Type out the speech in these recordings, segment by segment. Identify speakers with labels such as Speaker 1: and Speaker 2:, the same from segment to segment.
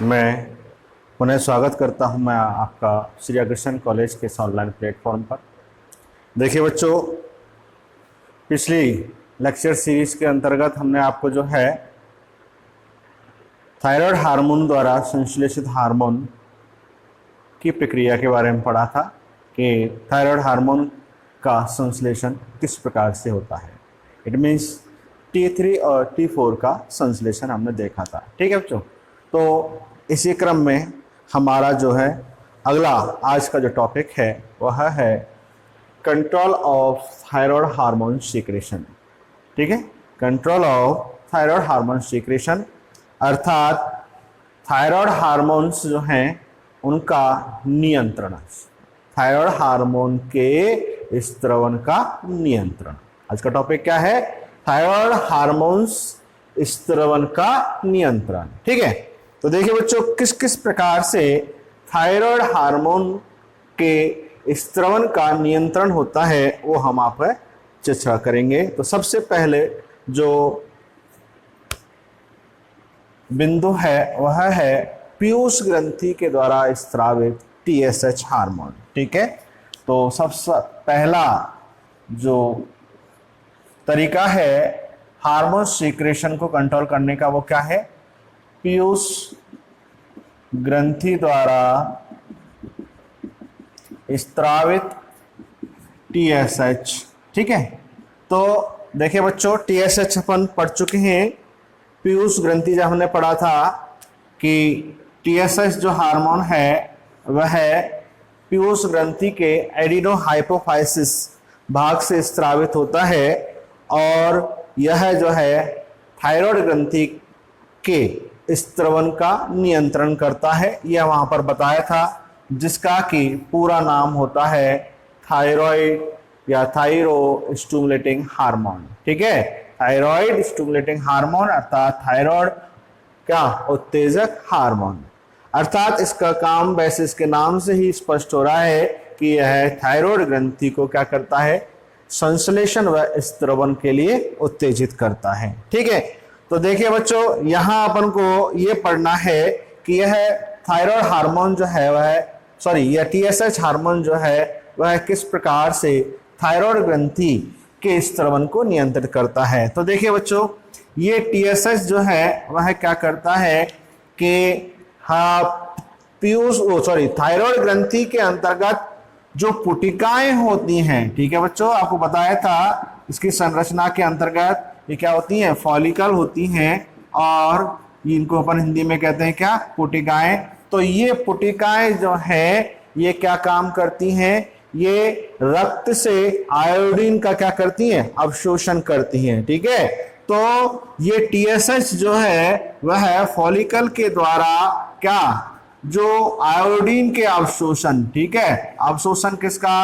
Speaker 1: मैं पुनः स्वागत करता हूं मैं आपका श्री अग्रसेन कॉलेज के इस ऑनलाइन प्लेटफॉर्म पर। देखिए बच्चों, पिछली लेक्चर सीरीज के अंतर्गत हमने आपको जो है थायराइड हार्मोन द्वारा संश्लेषित हार्मोन की प्रक्रिया के बारे में पढ़ा था कि थायराइड हार्मोन का संश्लेषण किस प्रकार से होता है। इट मीन्स T3 और T4 का संश्लेषण हमने देखा था। ठीक है बच्चों, तो इसी क्रम में हमारा जो है अगला आज का जो टॉपिक है वह है control of thyroid hormone secretion. ठीक है, control of thyroid hormone secretion अर्थात थायराइड हार्मोन्स जो हैं उनका नियंत्रण, थायराइड हार्मोन के स्त्रवन का नियंत्रण। आज का टॉपिक क्या है? थायराइड हार्मोन्स स्त्रवन का नियंत्रण। ठीक है, तो देखिए बच्चों, किस किस प्रकार से थायराइड हार्मोन के स्त्रवन का नियंत्रण होता है वो हम आप चर्चा करेंगे। तो सबसे पहले जो बिंदु है वह है पीयूष ग्रंथि के द्वारा स्रावित TSH हार्मोन। ठीक है, तो सबसे पहला जो तरीका है हार्मोन सीक्रेशन को कंट्रोल करने का वो क्या है? पीयूष ग्रंथि द्वारा स्रावित TSH। ठीक है, तो देखिए बच्चों, TSH अपन पढ़ चुके हैं। पीयूष ग्रंथि जब हमने पढ़ा था कि TSH जो हार्मोन है वह पीयूष ग्रंथि के एडिनो हाइपोफाइसिस भाग से स्रावित होता है और यह जो है थायराइड ग्रंथि के स्त्रवन का नियंत्रण करता है। यह वहां पर बताया था, जिसका कि पूरा नाम होता है थायराइड या थायरो स्टिमुलेटिंग हार्मोन। ठीक है, थायराइड स्टिमुलेटिंग हार्मोन अर्थात थायराइड क्या उत्तेजक हार्मोन। अर्थात इसका काम वैसे इसके नाम से ही स्पष्ट हो रहा है कि यह थायराइड ग्रंथि को क्या करता है? संश्लेषण व स्त्रवन के लिए उत्तेजित करता है। ठीक है, तो देखिए बच्चों, यहाँ अपन को ये पढ़ना है कि यह थायराइड हार्मोन जो है वह यह TSH हार्मोन जो है वह किस प्रकार से थायराइड ग्रंथि के स्त्रवन को नियंत्रित करता है। तो देखिए बच्चों, ये TSH जो है वह क्या करता है कि थायराइड ग्रंथि के अंतर्गत जो पुटिकाएं होती हैं, ठीक है बच्चों, आपको बताया था इसकी संरचना के अंतर्गत ये क्या होती हैं? फॉलिकल होती हैं और इनको अपन हिंदी में कहते हैं क्या? पुटिकाएं। तो ये पुटिकाएं जो है ये क्या काम करती हैं? ये रक्त से आयोडीन का क्या करती हैं? अवशोषण करती हैं। ठीक है, तो ये TSH जो है वह फॉलिकल के द्वारा क्या जो आयोडीन के अवशोषण, ठीक है, अवशोषण किसका?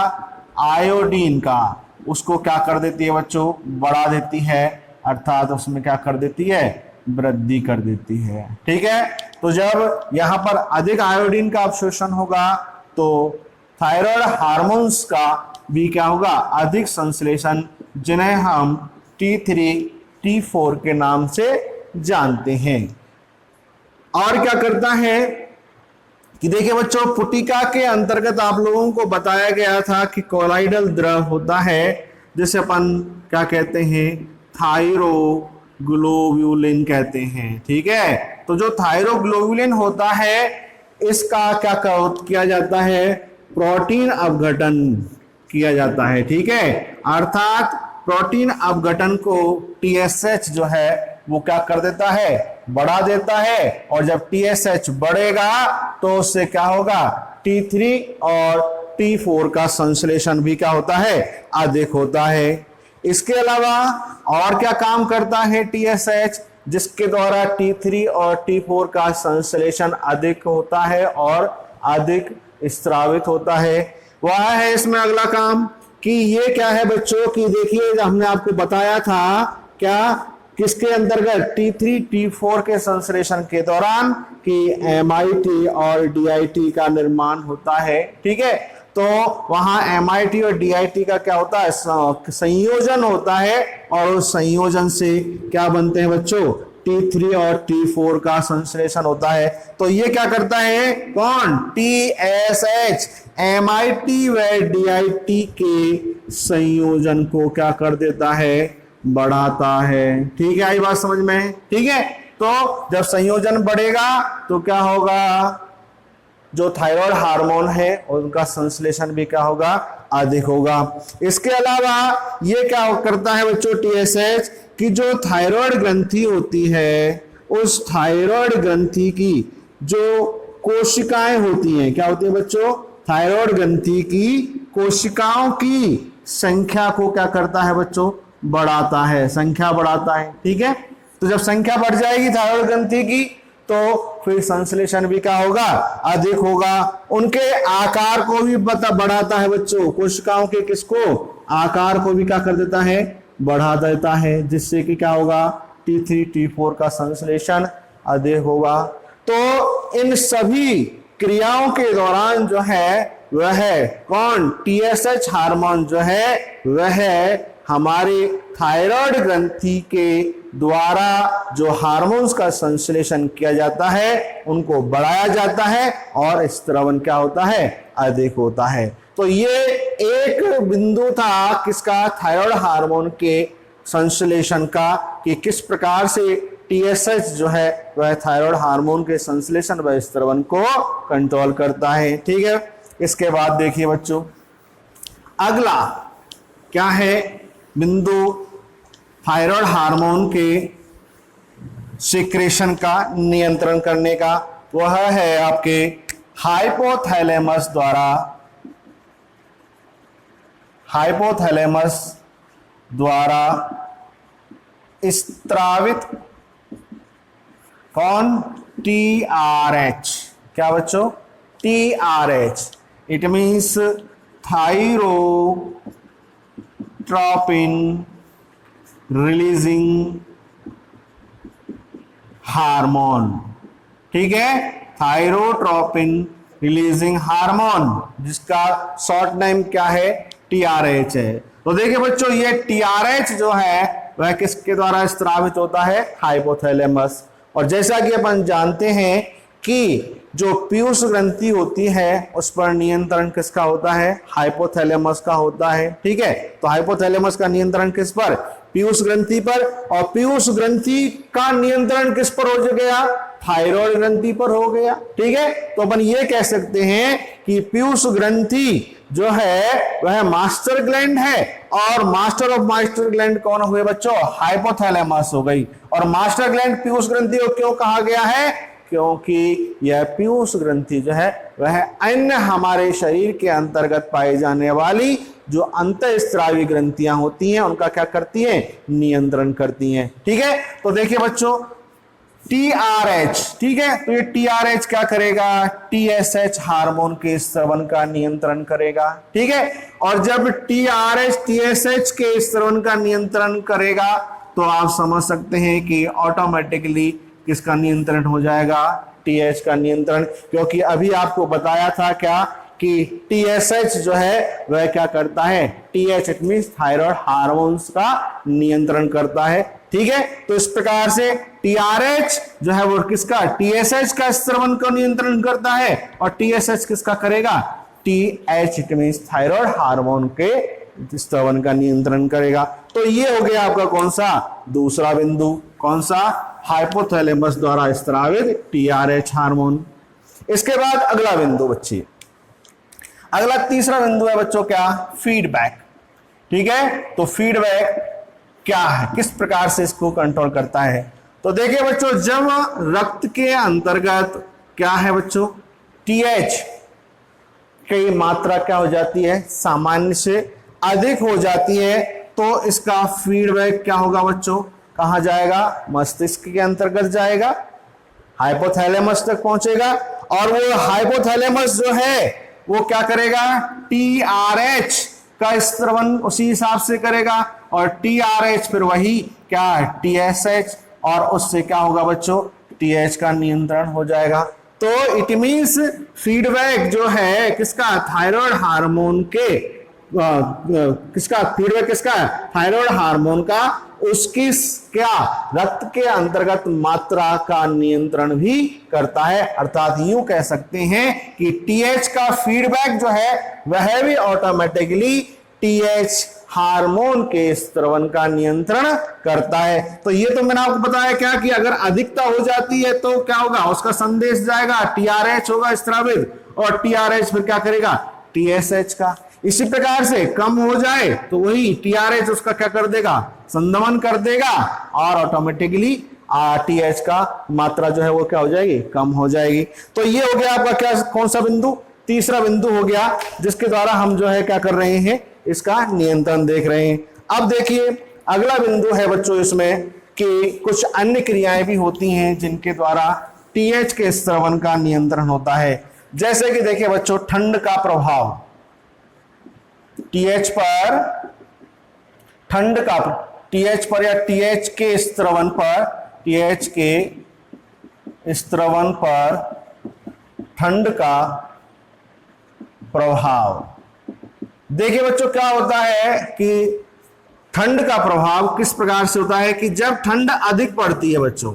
Speaker 1: आयोडीन का, उसको क्या कर देती है बच्चों? बढ़ा देती है, अर्थात उसमें क्या कर देती है? वृद्धि कर देती है। ठीक है, तो जब यहाँ पर अधिक आयोडीन का अवशोषण होगा तो थायराइड हार्मोन्स का भी क्या होगा? अधिक संश्लेषण, जिन्हें हम T3 T4 के नाम से जानते हैं। और क्या करता है कि देखिए बच्चों, पुटिका के अंतर्गत आप लोगों को बताया गया था कि कोलाइडल द्रव होता है जिसे अपन क्या कहते हैं? थायरोग्लोब्यूलिन कहते हैं। ठीक है, तो जो थायरोग्लोब्यूलिन होता है इसका क्या किया जाता है? प्रोटीन अपघटन किया जाता है। ठीक है, अर्थात प्रोटीन अपघटन को TSH जो है वो क्या कर देता है? बढ़ा देता है, और जब TSH बढ़ेगा तो उससे क्या होगा? T3 और T4 का संश्लेषण भी क्या होता है? अधिक होता है। इसके अलावा और क्या काम करता है TSH, जिसके द्वारा T3 और T4 का संश्लेषण अधिक होता है और अधिक स्रावित होता है? वह है इसमें अगला काम कि ये क्या है बच्चों कि देखिए, हमने आपको बताया था क्या किसके अंतर्गत? T3 T4 के संश्लेषण के दौरान कि MIT और DIT का निर्माण होता है। ठीक है, तो वहां MIT और DIT का क्या होता है? संयोजन होता है, और उस संयोजन से क्या बनते हैं बच्चों? T3 और T4 का संश्लेषण होता है। तो ये क्या करता है, कौन, TSH MIT व DIT के संयोजन को क्या कर देता है, बढ़ाता है। ठीक है, आई बात समझ में? ठीक है, तो जब संयोजन बढ़ेगा तो क्या होगा, जो थायराइड हार्मोन है उनका संश्लेषण भी क्या होगा, अधिक होगा। इसके अलावा ये क्या करता है बच्चों, TSH की जो थायराइड ग्रंथि होती है, उस थायराइड ग्रंथि की जो कोशिकाएं होती हैं, क्या होती है बच्चों, थायराइड ग्रंथि की कोशिकाओं की संख्या को क्या करता है बच्चों, बढ़ाता है, संख्या बढ़ाता है। ठीक है, तो जब संख्या बढ़ जाएगी थायराइड ग्रंथि की तो फिर संश्लेषण भी क्या होगा, अधिक होगा। उनके आकार को भी बढ़ाता है बच्चों, कोशिकाओं के किसको, आकार को भी क्या कर देता है, बढ़ा देता है, जिससे कि क्या होगा, T3 T4 का संश्लेषण अधिक होगा। तो इन सभी क्रियाओं के दौरान जो है वह कौन, TSH हार्मोन जो है वह हमारे थायराइड ग्रंथि के द्वारा जो हार्मोन्स का संश्लेषण किया जाता है उनको बढ़ाया जाता है और स्त्रवन क्या होता है, अधिक होता है। तो ये एक बिंदु था किसका, थायराइड हार्मोन के संश्लेषण का, कि किस प्रकार से TSH जो है वह थायराइड हार्मोन के संश्लेषण व स्त्रवन को कंट्रोल करता है। ठीक है, इसके बाद देखिए बच्चों, अगला क्या है बिंदु थायराइड हार्मोन के सिक्रेशन का नियंत्रण करने का, वह है आपके हाइपोथैलेमस द्वारा स्त्रावित कौन, TRH। क्या बच्चों, TRH, it means thyrotropin releasing hormone. ठीक है, थायरोट्रोपिन रिलीजिंग हार्मोन, जिसका शॉर्ट नेम क्या है, TRH है। तो देखिए बच्चों, ये TRH जो है वह किसके द्वारा स्त्रावित होता है, हाइपोथैलेमस। और जैसा कि अपन जानते हैं कि जो पीयूष ग्रंथि होती है उस पर नियंत्रण किसका होता है, हाइपोथैलेमस का होता है। ठीक है, तो हाइपोथैलेमस का नियंत्रण किस पर, पीयूष ग्रंथि पर, और पीयूष ग्रंथि का नियंत्रण किस पर हो गया, थायराइड ग्रंथि पर हो गया। ठीक है, तो अपन ये कह सकते हैं कि पीयूष ग्रंथि जो है वह मास्टर ग्लैंड है, और मास्टर ऑफ मास्टर ग्लैंड कौन हुए बच्चों, हाइपोथैलेमस हो गई। और मास्टर ग्लैंड पीयूष ग्रंथि को क्यों कहा गया है, क्योंकि यह पीयूष ग्रंथि जो है वह अन्य हमारे शरीर के अंतर्गत पाई जाने वाली जो अंतःस्रावी ग्रंथियां होती हैं उनका क्या करती हैं, नियंत्रण करती हैं। ठीक है, तो देखिए बच्चों, TRH, ठीक है, तो ये TRH क्या करेगा, TSH हार्मोन के स्रवन का नियंत्रण करेगा। ठीक है, और जब TRH TSH के स्रवन का नियंत्रण करेगा तो आप समझ सकते हैं कि ऑटोमेटिकली किसका नियंत्रण हो जाएगा, TH का नियंत्रण। क्योंकि अभी आपको बताया था क्या कि TSH जो है वह क्या करता है, TH it means thyroid hormones का नियंत्रण करता है। ठीक है, तो इस प्रकार से TRH जो है वो किसका, TSH का स्रवन को नियंत्रण करता है, और TSH किसका करेगा, TH it means thyroid hormone के स्रवन का नियंत्रण करेगा। तो ये हो गया आपका कौन सा, दूसरा बिंदु, कौन सा, हाइपोथैलेमस द्वारा स्रावित TRH हार्मोन। इसके बाद अगला बिंदु बच्चे, अगला तीसरा बिंदु है बच्चों क्या, फीडबैक। ठीक है, तो फीडबैक क्या है, किस प्रकार से इसको कंट्रोल करता है। तो देखिए बच्चों, जब रक्त के अंतर्गत क्या है बच्चों, TH की मात्रा क्या हो जाती है, सामान्य से अधिक हो जाती है, तो इसका फीडबैक क्या होगा बच्चों, कहां जाएगा, मस्तिष्क के अंतर्गत जाएगा, हाइपोथैलेमस तक पहुंचेगा, और वो हाइपोथैलेमस जो है वो क्या करेगा, TRH का स्रवन उसी हिसाब से करेगा, और TRH फिर वही क्या, TSH, और उससे क्या होगा बच्चों, TH का नियंत्रण हो जाएगा। तो इट मींस फीडबैक जो है किसका, थायराइड हार्मोन के किसका फीडबैक, किसका, थायराइड हार्मोन का उसकी क्या रक्त के अंतर्गत मात्रा का नियंत्रण भी करता है। अर्थात यूं कह सकते हैं कि टीएच का फीडबैक जो है वह भी ऑटोमेटिकली टीएच हार्मोन के स्त्रवन का नियंत्रण करता है। तो ये तो मैंने आपको बताया क्या कि अगर अधिकता हो जाती है तो क्या होगा, उसका संदेश जाएगा, टीआरएच होगा स्रावित, और टीआरएच फिर क्या करेगा, टीएसएच का। इसी प्रकार से कम हो जाए तो वही टीआरएच उसका क्या कर देगा, संदमन कर देगा, और ऑटोमेटिकली टीएच का मात्रा जो है वो क्या हो जाएगी, कम हो जाएगी। तो ये हो गया आपका क्या, कौन सा बिंदु, तीसरा बिंदु हो गया, जिसके द्वारा हम जो है क्या कर रहे हैं, इसका नियंत्रण देख रहे हैं। अब देखिए अगला बिंदु है बच्चों इसमें कि कुछ अन्य क्रियाएं भी होती हैं जिनके द्वारा टीएच के स्रवण का नियंत्रण होता है। जैसे कि देखिए बच्चों, ठंड का प्रभाव, टीएच पर, ठंड का, टीएच पर या टीएच के स्रवण पर, टीएच के स्रवण पर ठंड का प्रभाव। देखिए बच्चों क्या होता है कि ठंड का प्रभाव किस प्रकार से होता है कि जब ठंड अधिक पड़ती है बच्चों,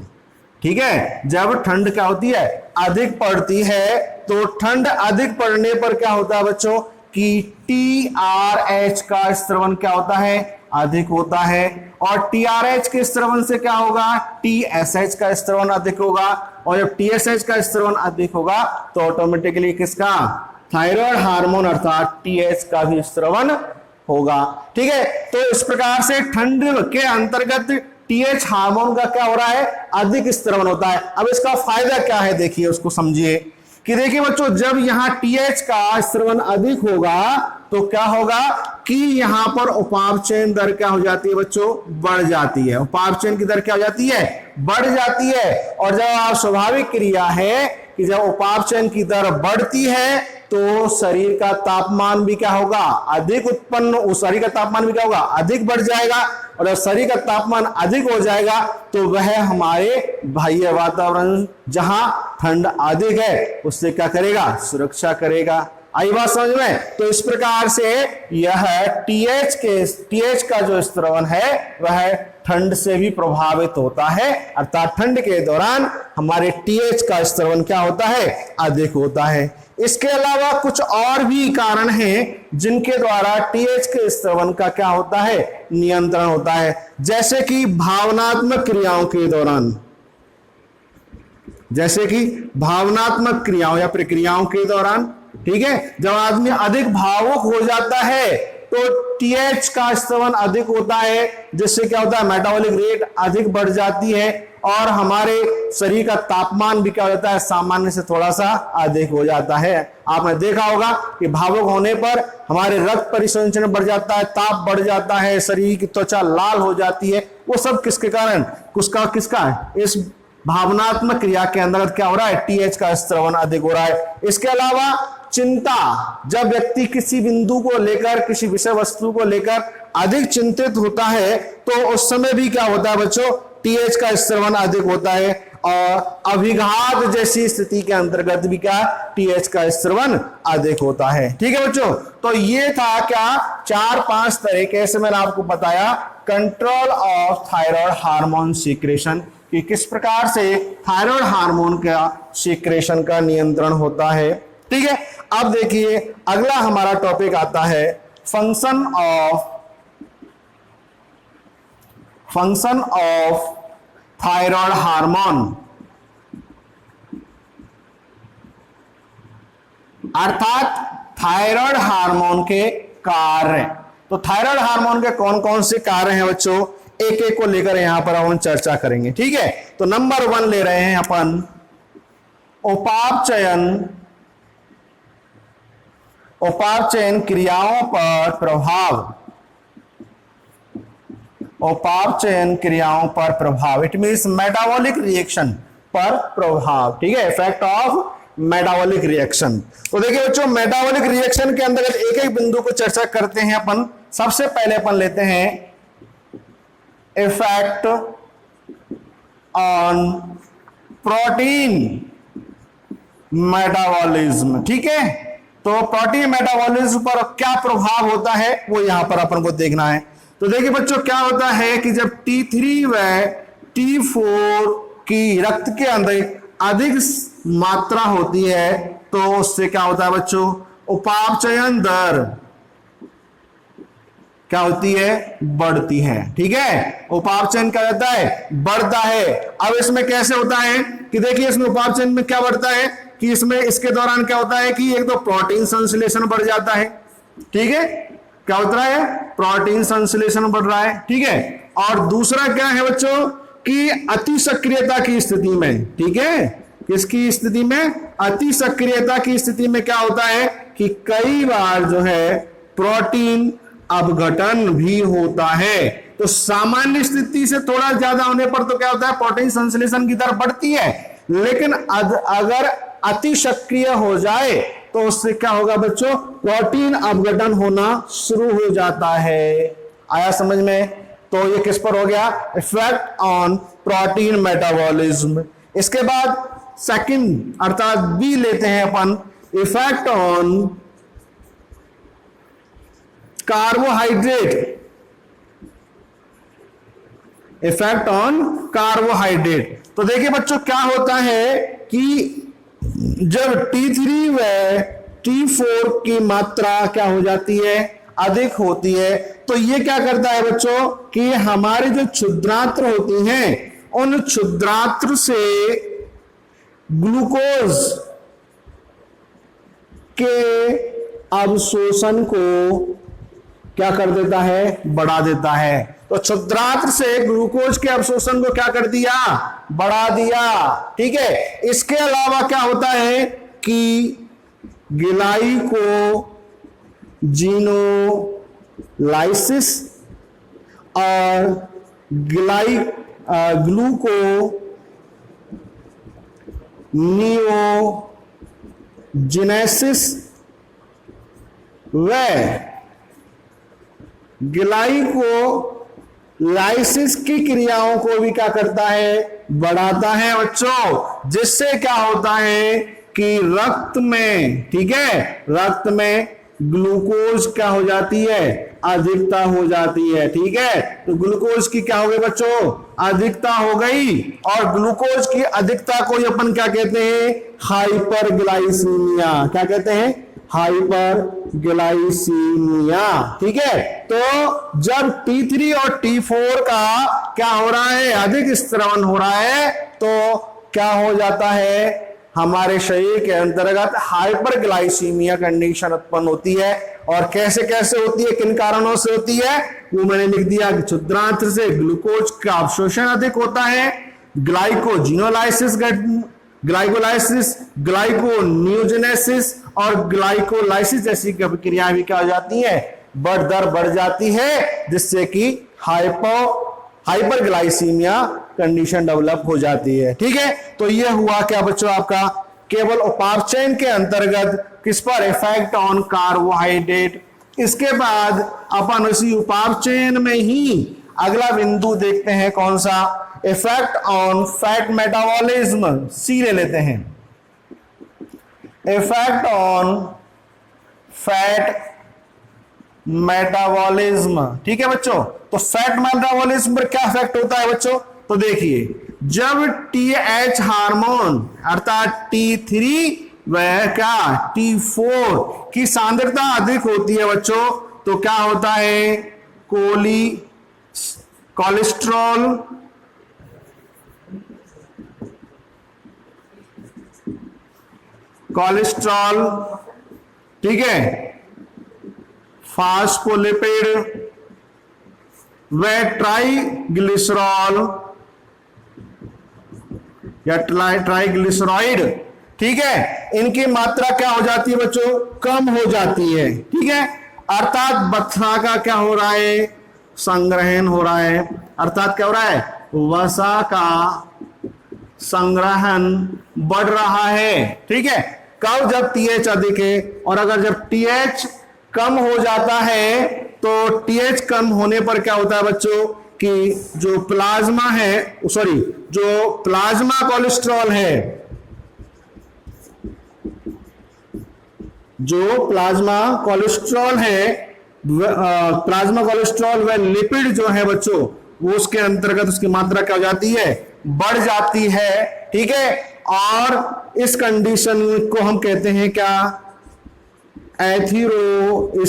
Speaker 1: ठीक है, जब ठंड क्या होती है, अधिक पड़ती है, तो ठंड अधिक पड़ने पर क्या होता है बच्चों कि टीआरएच का स्रवण क्या होता है, अधिक होता है, और टीआरएच के स्रवण से क्या होगा, टीएसएच का स्रवण अधिक होगा, और जब टीएसएच का स्रवण अधिक होगा तो ऑटोमेटिकली किसका, थायराइड हार्मोन अर्थात टीएच का भी स्रवण होगा। ठीक है, तो इस प्रकार से ठंड के अंतर्गत टीएच हार्मोन का क्या हो रहा है, अधिक स्रवण होता है। अब इसका फायदा क्या है, देखिए उसको समझिए कि देखिए बच्चों, जब यहां टीएच का स्रवण अधिक होगा तो क्या होगा कि यहां पर उपापचयन दर क्या हो जाती है बच्चों, बढ़ जाती है। उपापचयन की दर क्या हो जाती है, बढ़ जाती है। और जब स्वाभाविक क्रिया है कि जब उपापचयन की दर बढ़ती है तो शरीर का तापमान भी क्या होगा, अधिक उत्पन्न, उस शरीर का तापमान भी क्या होगा, अधिक बढ़ जाएगा। और जब शरीर का तापमान अधिक हो जाएगा तो वह हमारे बाह्य वातावरण जहां ठंड अधिक है उससे क्या करेगा, सुरक्षा करेगा। आई बात समझ में? तो इस प्रकार से यह टीएच का जो स्रवण है वह ठंड से भी प्रभावित होता है, अर्थात ठंड के दौरान हमारे टीएच का स्रवण क्या होता है, अधिक होता है। इसके अलावा कुछ और भी कारण हैं जिनके द्वारा टीएच के स्रवण का क्या होता है, नियंत्रण होता है। जैसे कि भावनात्मक क्रियाओं के दौरान, जैसे कि भावनात्मक क्रियाओं या प्रक्रियाओं के दौरान, ठीक है, जब आदमी अधिक भावुक हो जाता है तो टीएच का स्रवण अधिक होता है, जिससे क्या होता है, मेटाबॉलिक रेट अधिक बढ़ जाती है और हमारे शरीर का तापमान भी क्या हो जाता है, सामान्य से थोड़ा सा अधिक हो जाता है। आपने देखा होगा कि भावुक होने पर हमारे रक्त परिसंचरण बढ़ जाता है, ताप बढ़ जाता है, शरीर की त्वचा लाल हो जाती है। वो सब किसके कारण, किसका इस भावनात्मक क्रिया के अंतर्गत क्या हो रहा है, टीएच का स्रवण अधिक हो रहा है। इसके अलावा चिंता, जब व्यक्ति किसी बिंदु को लेकर, किसी विषय वस्तु को लेकर अधिक चिंतित होता है तो उस समय भी क्या होता है बच्चों, टीएच का स्रवण अधिक होता है। और अभिघात जैसी स्थिति के अंतर्गत भी क्या, टीएच का स्रवण अधिक होता है। ठीक है बच्चों, तो ये था क्या, 4-5 तरीके से मैंने आपको बताया control of thyroid hormone secretion, कि किस प्रकार से थायराइड हार्मोन का सीक्रेशन का नियंत्रण होता है। ठीक है, अब देखिए अगला हमारा टॉपिक आता है फंक्शन ऑफ थायराइड हार्मोन, अर्थात थायराइड हार्मोन के कार्य। तो थायराइड हार्मोन के कौन कौन से कार्य हैं बच्चों, एक एक को लेकर यहां पर हम चर्चा करेंगे। ठीक है, तो नंबर 1 ले रहे हैं अपन उपापचयन क्रियाओं पर प्रभाव, उपापचयन क्रियाओं पर प्रभाव, इट मीन्स मेटाबॉलिक रिएक्शन पर प्रभाव। ठीक है, इफेक्ट ऑफ मेटाबॉलिक रिएक्शन। तो देखिए बच्चों, मेटाबॉलिक रिएक्शन के अंतर्गत एक एक बिंदु को चर्चा करते हैं अपन। सबसे पहले अपन लेते हैं इफेक्ट ऑन प्रोटीन मेटाबॉलिज्म। ठीक है, तो प्रोटीन मेटाबॉलिज्म पर क्या प्रभाव होता है वो यहां पर अपन को देखना है। तो देखिए बच्चों क्या होता है कि जब T3 व T4 की रक्त के अंदर अधिक मात्रा होती है तो उससे क्या होता है बच्चों, उपापचयन दर क्या होती है, बढ़ती है। ठीक है, उपापचयन क्या रहता है, बढ़ता है। अब इसमें कैसे होता है कि देखिए इसमें उपापचयन में क्या बढ़ता है कि इसमें इसके दौरान क्या होता है कि एक तो प्रोटीन संश्लेषण बढ़ जाता है। ठीक है, क्या होता है, प्रोटीन संश्लेषण बढ़ रहा है। ठीक है, और दूसरा क्या है बच्चों कि अति सक्रियता की स्थिति में, ठीक है, किसकी स्थिति में, अति सक्रियता की स्थिति में क्या होता है कि कई बार जो है प्रोटीन अपघटन भी होता है। तो सामान्य स्थिति से थोड़ा ज्यादा होने पर तो क्या होता है, प्रोटीन संश्लेषण की दर बढ़ती है, लेकिन अगर अति सक्रिय हो जाए तो उससे क्या होगा बच्चों, प्रोटीन अपघटन होना शुरू हो जाता है। आया समझ में? तो ये किस पर हो गया, इफेक्ट ऑन प्रोटीन मेटाबॉलिज्म। इसके बाद सेकंड अर्थात बी लेते हैं अपन, effect on carbohydrate, effect on carbohydrate. तो देखिए बच्चों क्या होता है कि जब T3 व T4 की मात्रा क्या हो जाती है, अधिक होती है, तो ये क्या करता है बच्चों कि हमारे जो क्षुद्रांत्र होती हैं उन क्षुद्रांत्र से ग्लूकोज के अवशोषण को क्या कर देता है, बढ़ा देता है। तो क्षुद्रांत्र से ग्लूकोज के अवशोषण को क्या कर दिया, बढ़ा दिया। ठीक है, इसके अलावा क्या होता है कि ग्लाइकोजीनोलाइसिस और ग्लूकोनियोजेनेसिस व ग्लाइकोलाइसिस की क्रियाओं को भी क्या करता है, बढ़ाता है बच्चों। जिससे क्या होता है कि रक्त में, ठीक है, रक्त में ग्लूकोज क्या हो जाती है, अधिकता हो जाती है। ठीक है, तो ग्लूकोज की क्या हो गई बच्चों, अधिकता हो गई। और ग्लूकोज की अधिकता को अपन क्या कहते हैं, हाइपरग्लाइसीमिया। क्या कहते हैं, हाइपरग्लाइसीमिया। ठीक है, तो जब T3 और T4 का क्या हो रहा है, अधिक स्त्रवण हो रहा है, तो क्या हो जाता है, हमारे शरीर के अंतर्गत हाइपरग्लाइसीमिया कंडीशन उत्पन्न होती है। और कैसे कैसे होती है, किन कारणों से होती है, वो मैंने लिख दिया कि क्षुद्रांत्र से ग्लूकोज का अवशोषण अधिक होता है, ग्लाइकोजिनोलाइसिस, ग्लाइकोनियोजेनेसिस और ग्लाइकोलाइसिस जैसी क्रियाएं भी क्या हो जाती है, बढ़ जाती है, जिससे कि हाइपरग्लाइसीमिया कंडीशन डेवलप हो जाती है। ठीक है, तो यह हुआ क्या बच्चों आपका, केवल उपापचयन के अंतर्गत किस पर, इफेक्ट ऑन कार्बोहाइड्रेट। इसके बाद अपन उसी उपापचयन में ही अगला बिंदु देखते हैं, कौन सा, इफेक्ट ऑन फैट मेटाबॉलिज्म। सी ले लेते हैं, इफेक्ट ऑन फैट मेटाबॉलिज्म। ठीक है बच्चों, तो फैट मेटाबॉलिज्म पर क्या इफेक्ट होता है बच्चों, तो देखिए जब TH हार्मोन अर्थात T3 व क्या T4 की सांद्रता अधिक होती है बच्चों, तो क्या होता है, कोलेस्ट्रॉल, ठीक है, फास्फोलिपिड व ट्राइग्लिसरॉल या ट्राइग्लिसराइड, ठीक है, इनकी मात्रा क्या हो जाती है बच्चों, कम हो जाती है। ठीक है, अर्थात वसा का क्या हो रहा है, संग्रहण हो रहा है। अर्थात क्या हो रहा है, वसा का संग्रहण बढ़ रहा है। ठीक है, कब, जब TH अधिक है। और अगर जब TH कम हो जाता है तो TH कम होने पर क्या होता है बच्चों कि जो प्लाज्मा है, सॉरी, जो प्लाज्मा कोलेस्ट्रॉल है, जो प्लाज्मा कोलेस्ट्रॉल है प्लाज्मा कोलेस्ट्रॉल व लिपिड जो है बच्चों, वो उसके अंतर्गत उसकी मात्रा क्या हो जाती है, बढ़ जाती है। ठीक है, और इस कंडीशन को हम कहते हैं क्या, एथीरोस्क्लेरोसिस,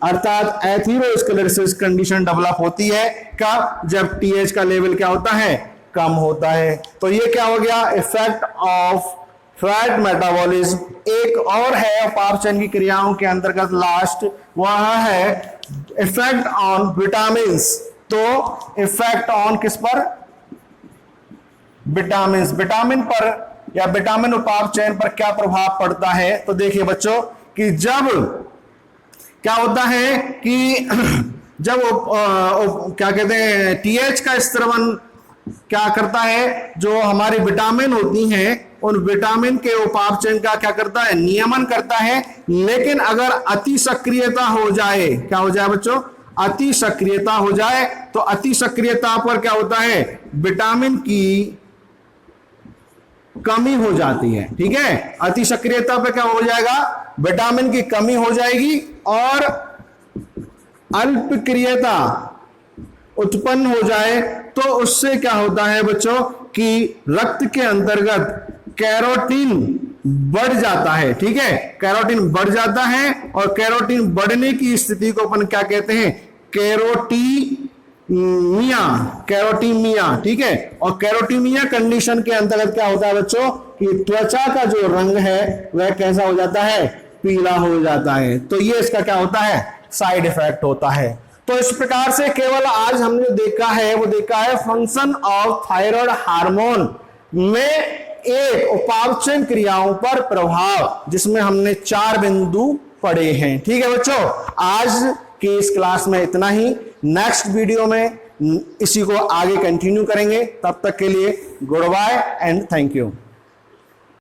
Speaker 1: अर्थात एथीरोस्क्लेरोसिस कंडीशन डेवलप होती है कब, जब टीएच का लेवल क्या होता है, कम होता है। तो ये क्या हो गया, इफेक्ट ऑफ फैट मेटाबॉलिज्म। एक और है उपापचयन की क्रियाओं के अंतर्गत लास्ट, वह है इफेक्ट ऑन विटामिन। तो इफेक्ट ऑन किस पर, विटामिन, विटामिन पर या विटामिन उपापचयन पर क्या प्रभाव पड़ता है। तो देखिए बच्चों कि जब क्या होता है कि जब क्या कहते हैं, टीएच का स्त्रवण क्या करता है, जो हमारी विटामिन होती हैं उन विटामिन के उपापचयन का क्या करता है, नियमन करता है। लेकिन अगर अति सक्रियता हो जाए, क्या हो जाए बच्चों, अति सक्रियता हो जाए, तो अति सक्रियता पर क्या होता है, विटामिन की कमी हो जाती है। ठीक है, अति सक्रियता पे क्या हो जाएगा, विटामिन की कमी हो जाएगी और अल्पक्रियता उत्पन्न हो जाए, तो उससे क्या होता है बच्चों कि रक्त के अंतर्गत कैरोटीन बढ़ जाता है। ठीक है, कैरोटीन बढ़ जाता है और कैरोटीन बढ़ने की स्थिति को अपन क्या कहते हैं, कैरोटीमिया, कैरोटीमिया। ठीक है, और कैरोटीमिया कंडीशन के अंतर्गत क्या होता है बच्चों कि त्वचा का जो रंग है वह कैसा हो जाता है, पीला हो जाता है। तो ये इसका क्या होता है, साइड इफेक्ट होता है। तो इस प्रकार से केवल आज हमने जो देखा है वो देखा है फंक्शन ऑफ थायराइड हार्मोन में एक उपापचयन क्रियाओं पर प्रभाव, जिसमें हमने 4 बिंदु पढ़े हैं। ठीक है बच्चों, आज की इस क्लास में इतना ही। नेक्स्ट वीडियो में इसी को आगे कंटिन्यू करेंगे। तब तक के लिए good bye and thank you.